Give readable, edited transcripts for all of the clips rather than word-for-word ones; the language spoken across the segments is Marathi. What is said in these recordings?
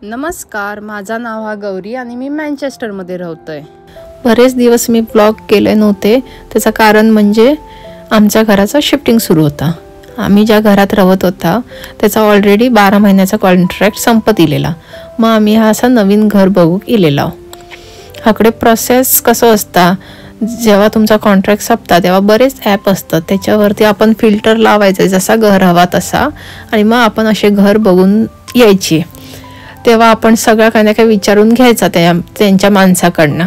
नमस्कार, माझं नाव हा गौरी आणि मी मँचेस्टरमध्ये राहतोय। बरेच दिवस मी ब्लॉग केले नव्हते। त्याचं कारण म्हणजे आमच्या घराचं शिफ्टिंग सुरू होता। आम्ही ज्या घरात राहत होता त्याचा ऑलरेडी 12 महिन्याचा कॉन्ट्रॅक्ट संपत इलेला। मग आम्ही हा असं नवीन घर बघू इलेला। हाकडे प्रोसेस कसं असता, जेव्हा तुमचा कॉन्ट्रॅक्ट संपता तेव्हा बरेच ॲप असतात, त्याच्यावरती आपण फिल्टर लावायचं जसा घर हवा तसा, आणि मग आपण असे घर बघून यायची। तेव्हा आपण सगळं काय ना काय विचारून घ्यायचा त्यांच्या माणसाकडनं,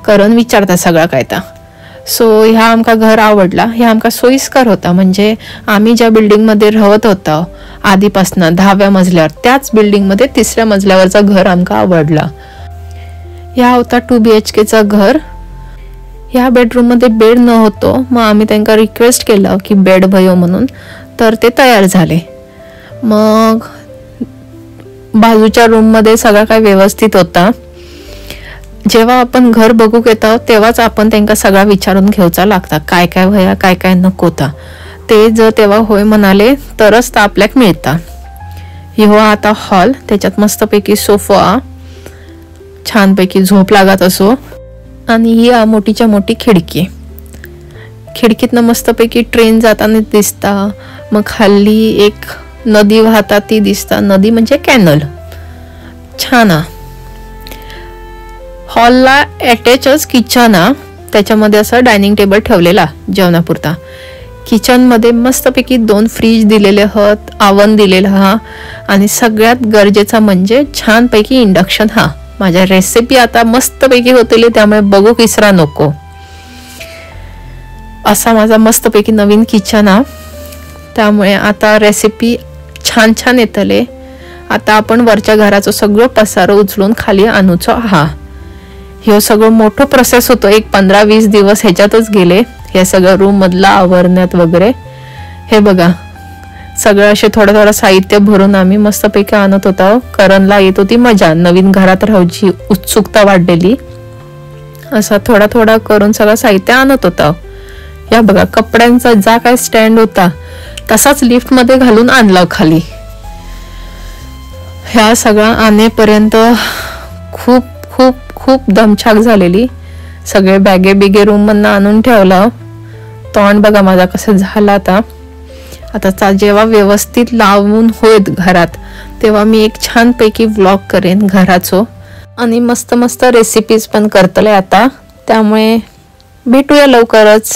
कारण विचारता सगळं काय ता। सो ह्या आमका घर आवडला, हे आमका सोयीस्कर होता। म्हणजे आम्ही ज्या बिल्डिंगमध्ये राहत होतो आधीपासून 10व्या मजल्यावर, त्याच बिल्डिंगमध्ये 3ऱ्या मजल्यावरचं घर आमका आवडला। ह्या होता 2 BHKचं घर। ह्या बेडरूममध्ये बेड न होतो, मग आम्ही त्यांना रिक्वेस्ट केलं की बेड भयो म्हणून, तर ते तयार झाले। मग बाजूच्या रूममध्ये सगळं काय व्यवस्थित होता। जेव्हा आपण घर बघू येतो तेव्हाच आपण त्यांना सगळं विचारून घ्यायचा लागता, काय काय वया काय काय नको होता ते। जर तेव्हा होय म्हणाले तरच ते आपल्याक मिळता। हो आता हॉल, त्याच्यात मस्तपैकी सोफा, छानपैकी झोप लागत असो, आणि ही मोठीच्या मोठी खिडकी। खिडकीतनं मस्तपैकी ट्रेन जाताना दिसता। मग खाली एक नदी वाहता ती दिसता, नदी म्हणजे कॅनल। छान हॉलला अटॅचच किचन त्याच्यामध्ये असं डायनिंग टेबल ठेवलेला जेवणापुरता। किचन मध्ये मस्तपैकी 2 फ्रीज दिलेले आहेत, ओव्हन दिलेला आणि सगळ्यात गरजेचा म्हणजे छानपैकी इंडक्शन माझ्या रेसिपी आता मस्तपैकी होतील, त्यामुळे बघू विसरा नको। असा माझा मस्तपैकी नवीन किचन त्यामुळे आता रेसिपी छान छान येतले। आता आपण वरच्या घराचं सगळं पसार उचलून खाली आणूचो हे सगळं मोठं प्रोसेस होतो। एक 15-20 दिवस ह्याच्यातच गेले, हे सगळं रूम मधला आवरण्यात वगैरे। हे बघा सगळं असे थोडं थोडं साहित्य भरून आम्ही मस्तपैकी आणत होतो। करणला येत होती मजा, नवीन घरात राहायची उत्सुकता वाढलेली। असं थोडा थोडा करून सगळं साहित्य आणत होता। या बघा कपड्यांचा जा काय स्टँड होता तसाच लिफ्ट मध्ये घालून आणला खाली। ह्या सगळं आणेपर्यंत खूप खूप खूप दमछाक झालेली। सगळे बॅगे बिगे रूम मधनं आणून ठेवलं। तोंड बघा माझा कसं झाला आता जेव्हा व्यवस्थित लावून होत घरात, तेव्हा मी एक छानपैकी व्लॉग करेन घराचो, आणि मस्त मस्त रेसिपीज पण करतले आता। त्यामुळे भेटूया लवकरच।